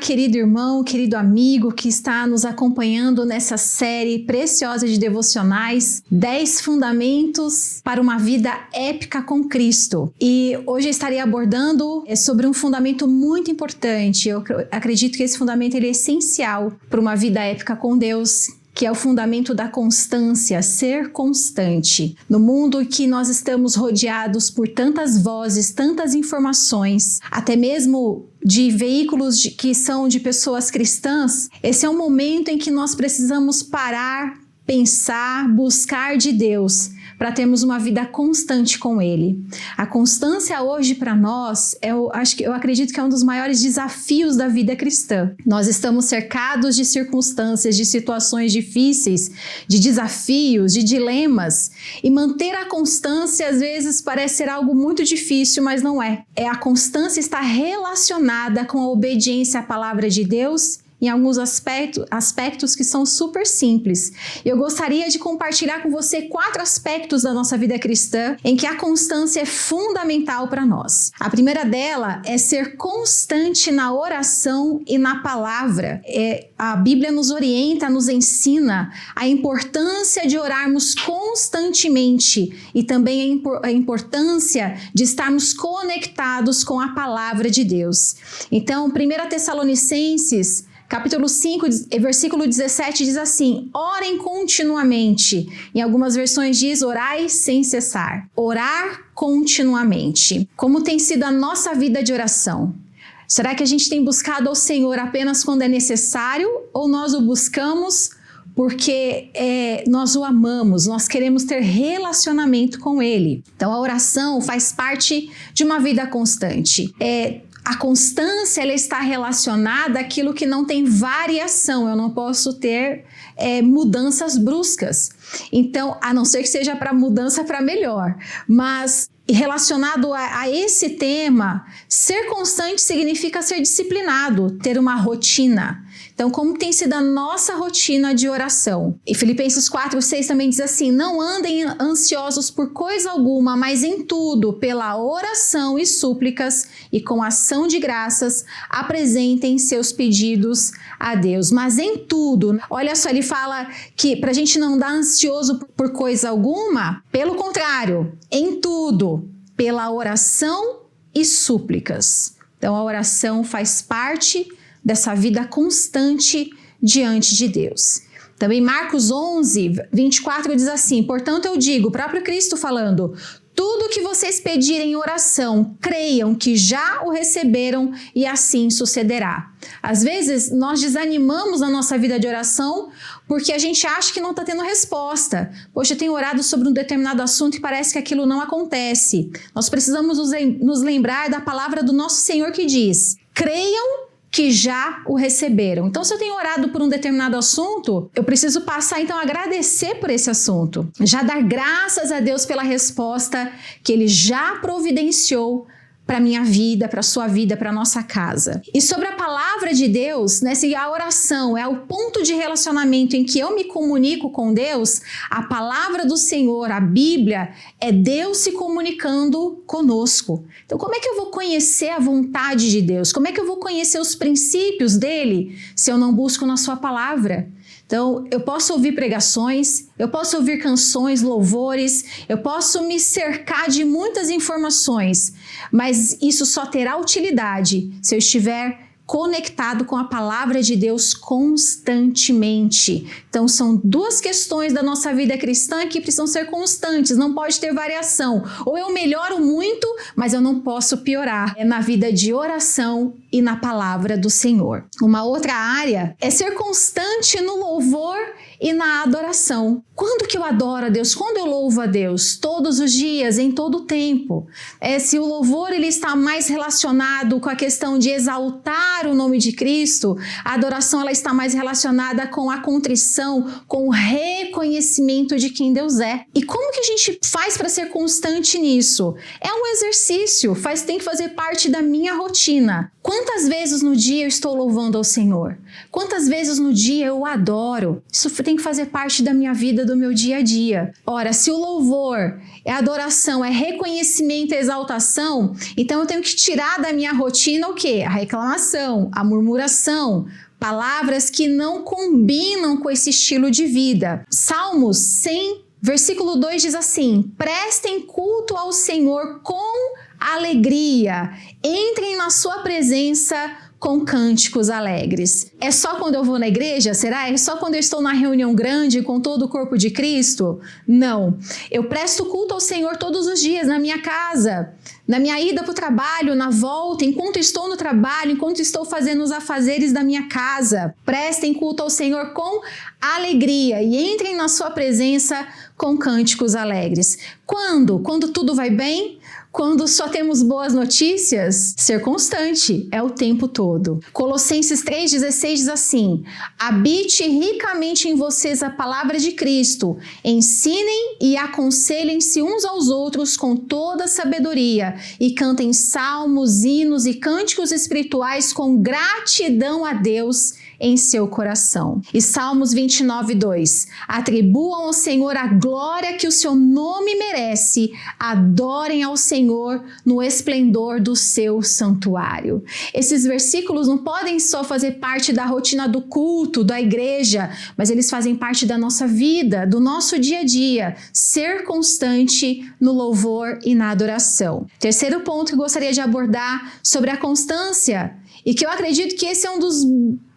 querido irmão, querido amigo que está nos acompanhando nessa série preciosa de devocionais, 10 fundamentos para uma vida épica com Cristo. E hoje eu estarei abordando sobre um fundamento muito importante. Eu acredito que esse fundamento ele é essencial para uma vida épica com Deus, que é o fundamento da constância, ser constante. No mundo em que nós estamos rodeados por tantas vozes, tantas informações, até mesmo de veículos que são de pessoas cristãs, esse é um momento em que nós precisamos parar, pensar, buscar de Deus, para termos uma vida constante com Ele. A constância hoje para nós, eu acredito que é um dos maiores desafios da vida cristã. Nós estamos cercados de circunstâncias, de situações difíceis, de desafios, de dilemas, e manter a constância às vezes parece ser algo muito difícil, mas não é. A constância está relacionada com a obediência à palavra de Deus em alguns aspectos que são super simples. Eu gostaria de compartilhar com você 4 aspectos da nossa vida cristã em que a constância é fundamental para nós. A primeira dela é ser constante na oração e na palavra. A Bíblia nos orienta, nos ensina a importância de orarmos constantemente e também a importância de estarmos conectados com a palavra de Deus. Então, 1 Tessalonicenses capítulo 5, versículo 17 diz assim: orem continuamente. Em algumas versões diz orai sem cessar. Orar continuamente. Como tem sido a nossa vida de oração? Será que a gente tem buscado ao Senhor apenas quando é necessário ou nós o buscamos porque nós o amamos, nós queremos ter relacionamento com Ele? Então a oração faz parte de uma vida constante. A constância ela está relacionada àquilo que não tem variação. Eu não posso ter mudanças bruscas. Então, a não ser que seja para mudança para melhor. Mas relacionado a esse tema, ser constante significa ser disciplinado, ter uma rotina. Então, como tem sido a nossa rotina de oração? E Filipenses 4:6 também diz assim: não andem ansiosos por coisa alguma, mas em tudo, pela oração e súplicas e com ação de graças, apresentem seus pedidos a Deus. Mas em tudo, olha só, ele fala que para a gente não andar ansioso por coisa alguma, pelo contrário, em tudo, pela oração e súplicas. Então, a oração faz parte dessa vida constante diante de Deus. Também Marcos 11:24 diz assim: portanto eu digo, o próprio Cristo falando, tudo que vocês pedirem em oração, creiam que já o receberam e assim sucederá. Às vezes nós desanimamos na nossa vida de oração porque a gente acha que não está tendo resposta. Poxa, eu tenho orado sobre um determinado assunto e parece que aquilo não acontece. Nós precisamos nos lembrar da palavra do nosso Senhor que diz: creiam que já o receberam. Então, se eu tenho orado por um determinado assunto, eu preciso passar, então, a agradecer por esse assunto. Já dar graças a Deus pela resposta que Ele já providenciou para a minha vida, para a sua vida, para a nossa casa. E sobre a palavra de Deus, né, se a oração é o ponto de relacionamento em que eu me comunico com Deus, a palavra do Senhor, a Bíblia, é Deus se comunicando conosco. Então, como é que eu vou conhecer a vontade de Deus? Como é que eu vou conhecer os princípios dele se eu não busco na sua palavra? Então, eu posso ouvir pregações, eu posso ouvir canções, louvores, eu posso me cercar de muitas informações, mas isso só terá utilidade se eu estiver conectado com a palavra de Deus constantemente. Então, são 2 questões da nossa vida cristã que precisam ser constantes, não pode ter variação. Ou eu melhoro muito, mas eu não posso piorar. É na vida de oração e na palavra do Senhor. Uma outra área é ser constante no louvor e na adoração. Quando que eu adoro a Deus? Quando eu louvo a Deus? Todos os dias, em todo o tempo. Se o louvor ele está mais relacionado com a questão de exaltar o nome de Cristo, a adoração ela está mais relacionada com a contrição, com o reconhecimento de quem Deus é. E como que a gente faz para ser constante nisso? É um exercício, tem que fazer parte da minha rotina. Quantas vezes no dia eu estou louvando ao Senhor? Quantas vezes no dia eu adoro? Isso tem que fazer parte da minha vida, do meu dia a dia. Ora, se o louvor é adoração, é reconhecimento, é exaltação, então eu tenho que tirar da minha rotina o quê? A reclamação, a murmuração, palavras que não combinam com esse estilo de vida. Salmos 100, versículo 2 diz assim: prestem culto ao Senhor com alegria, entrem na sua presença com cânticos alegres. É só quando eu vou na igreja? Será? É só quando eu estou na reunião grande com todo o corpo de Cristo? Não. Eu presto culto ao Senhor todos os dias na minha casa, na minha ida para o trabalho, na volta, enquanto estou no trabalho, enquanto estou fazendo os afazeres da minha casa. Prestem culto ao Senhor com alegria e entrem na sua presença com cânticos alegres. Quando? Quando tudo vai bem? Quando só temos boas notícias? Ser constante é o tempo todo. Colossenses 3,16 diz assim: habite ricamente em vocês a palavra de Cristo, ensinem e aconselhem-se uns aos outros com toda sabedoria e cantem salmos, hinos e cânticos espirituais com gratidão a Deus em seu coração. E Salmos 29:2: atribuam ao Senhor a glória que o seu nome merece, adorem ao Senhor no esplendor do seu santuário. Esses versículos não podem só fazer parte da rotina do culto, da igreja, mas eles fazem parte da nossa vida, do nosso dia a dia. Ser constante no louvor e na adoração. Terceiro ponto que eu gostaria de abordar sobre a constância, e que eu acredito que esse é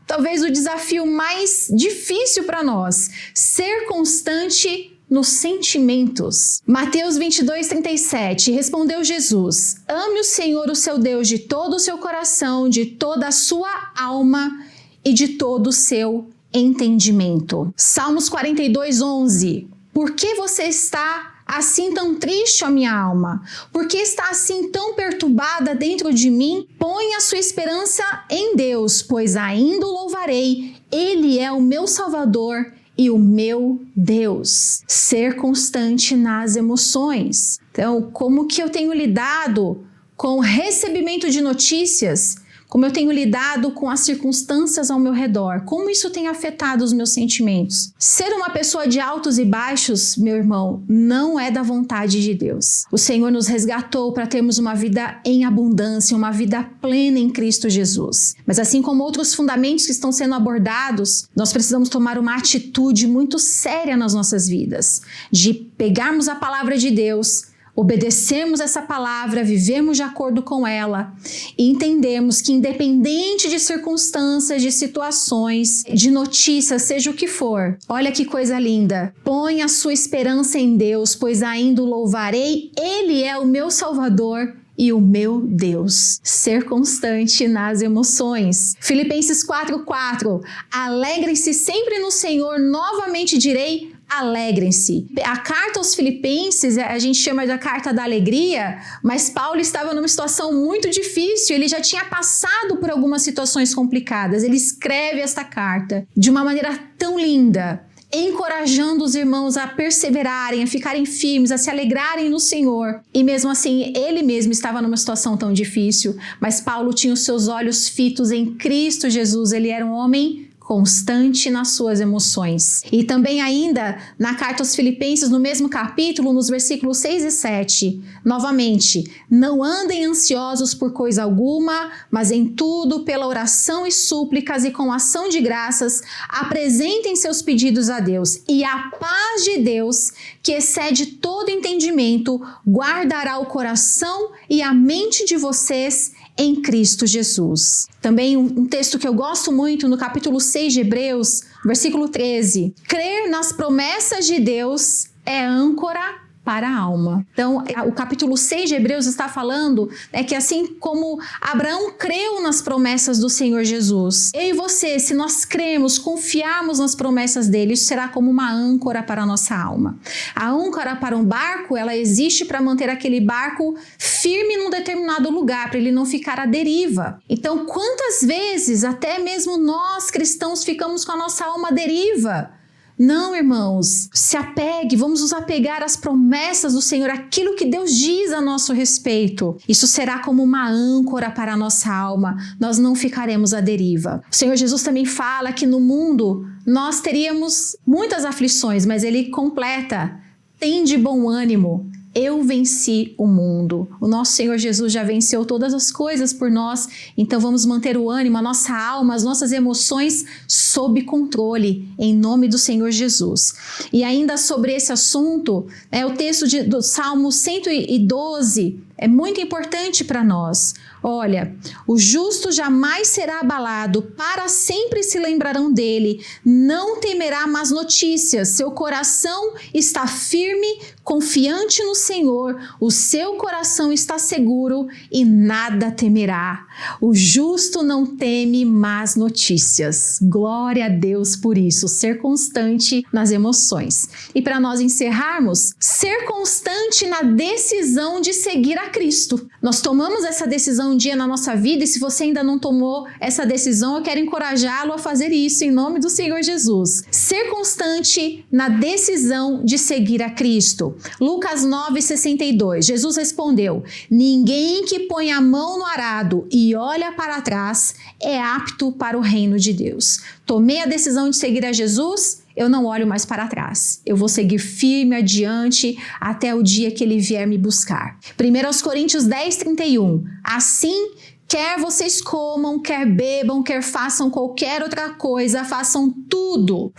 talvez o desafio mais difícil para nós: ser constante nos sentimentos. Mateus 22:37, respondeu Jesus: ame o Senhor, o seu Deus, de todo o seu coração, de toda a sua alma e de todo o seu entendimento. Salmos 42:11, por que você está assim tão triste, ó minha alma? Por que está assim tão perturbada dentro de mim? Põe a sua esperança em Deus, pois ainda o louvarei. Ele é o meu Salvador e o meu Deus. Ser constante nas emoções. Então, como que eu tenho lidado com o recebimento de notícias? Como eu tenho lidado com as circunstâncias ao meu redor? Como isso tem afetado os meus sentimentos? Ser uma pessoa de altos e baixos, meu irmão, não é da vontade de Deus. O Senhor nos resgatou para termos uma vida em abundância, uma vida plena em Cristo Jesus. Mas assim como outros fundamentos que estão sendo abordados, nós precisamos tomar uma atitude muito séria nas nossas vidas, de pegarmos a palavra de Deus, obedecermos essa palavra, vivemos de acordo com ela e entendemos que, independente de circunstâncias, de situações, de notícias, seja o que for, olha que coisa linda, põe a sua esperança em Deus, pois ainda o louvarei, Ele é o meu Salvador e o meu Deus. Ser constante nas emoções. Filipenses 4:4, alegrem-se sempre no Senhor, novamente direi, alegrem-se. A carta aos Filipenses, a gente chama de a carta da alegria, mas Paulo estava numa situação muito difícil, ele já tinha passado por algumas situações complicadas. Ele escreve esta carta de uma maneira tão linda, encorajando os irmãos a perseverarem, a ficarem firmes, a se alegrarem no Senhor. E mesmo assim, ele mesmo estava numa situação tão difícil, mas Paulo tinha os seus olhos fitos em Cristo Jesus. Ele era um homem constante nas suas emoções. E também ainda na carta aos Filipenses, no mesmo capítulo, nos versículos 6 e 7, novamente, não andem ansiosos por coisa alguma, mas em tudo, pela oração e súplicas e com ação de graças, apresentem seus pedidos a Deus, e a paz de Deus, que excede todo entendimento, guardará o coração e a mente de vocês em Cristo Jesus. Também um texto que eu gosto muito, no capítulo 6 de Hebreus, versículo 13. Crer nas promessas de Deus é âncora para a alma. Então, o capítulo 6 de Hebreus está falando que assim como Abraão creu nas promessas do Senhor Jesus, eu e você, se nós cremos, confiarmos nas promessas dele, isso será como uma âncora para a nossa alma. A âncora para um barco, ela existe para manter aquele barco firme num determinado lugar, para ele não ficar à deriva. Então, quantas vezes, até mesmo nós cristãos, ficamos com a nossa alma à deriva? Não, irmãos, se apegue, vamos nos apegar às promessas do Senhor, aquilo que Deus diz a nosso respeito. Isso será como uma âncora para a nossa alma, nós não ficaremos à deriva. O Senhor Jesus também fala que no mundo nós teríamos muitas aflições, mas Ele completa: tende bom ânimo. Eu venci o mundo. O nosso Senhor Jesus já venceu todas as coisas por nós, então vamos manter o ânimo, a nossa alma, as nossas emoções sob controle, em nome do Senhor Jesus. E ainda sobre esse assunto, o texto do Salmo 112 é muito importante para nós. Olha, o justo jamais será abalado, para sempre se lembrarão dele, não temerá más notícias, seu coração está firme, confiante no Senhor, o seu coração está seguro e nada temerá. O justo não teme más notícias. Glória a Deus por isso, ser constante nas emoções. E para nós encerrarmos, ser constante na decisão de seguir a Cristo. Nós tomamos essa decisão um dia na nossa vida e se você ainda não tomou essa decisão, eu quero encorajá-lo a fazer isso em nome do Senhor Jesus. Ser constante na decisão de seguir a Cristo. Lucas 9:62, Jesus respondeu: ninguém que põe a mão no arado e olha para trás é apto para o reino de Deus. Tomei a decisão de seguir a Jesus, eu não olho mais para trás. Eu vou seguir firme adiante até o dia que Ele vier me buscar. 1 Coríntios 10:31. Assim, quer vocês comam, quer bebam, quer façam qualquer outra coisa, façam tudo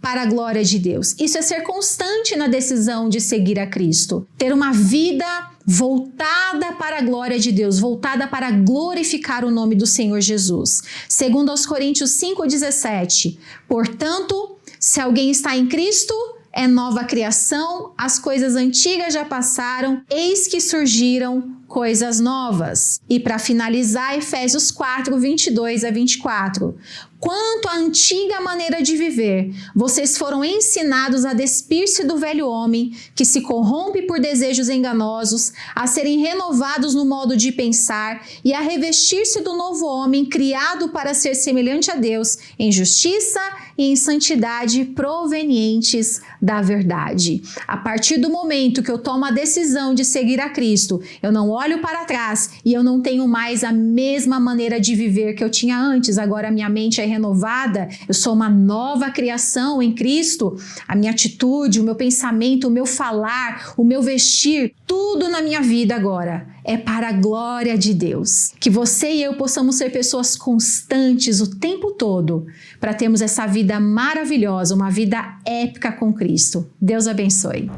para a glória de Deus. Isso é ser constante na decisão de seguir a Cristo. Ter uma vida voltada para a glória de Deus, voltada para glorificar o nome do Senhor Jesus. Segundo aos Coríntios 5:17, portanto, se alguém está em Cristo, é nova criação, as coisas antigas já passaram, eis que surgiram coisas novas. E para finalizar, Efésios 4:22-24. Quanto à antiga maneira de viver, vocês foram ensinados a despir-se do velho homem, que se corrompe por desejos enganosos, a serem renovados no modo de pensar e a revestir-se do novo homem, criado para ser semelhante a Deus, em justiça e em santidade provenientes da verdade. A partir do momento que eu tomo a decisão de seguir a Cristo, eu não olho para trás e eu não tenho mais a mesma maneira de viver que eu tinha antes. Agora minha mente é renovada, eu sou uma nova criação em Cristo. A minha atitude, o meu pensamento, o meu falar, o meu vestir, tudo na minha vida agora é para a glória de Deus. Que você e eu possamos ser pessoas constantes o tempo todo para termos essa vida maravilhosa, uma vida épica com Cristo. Deus abençoe.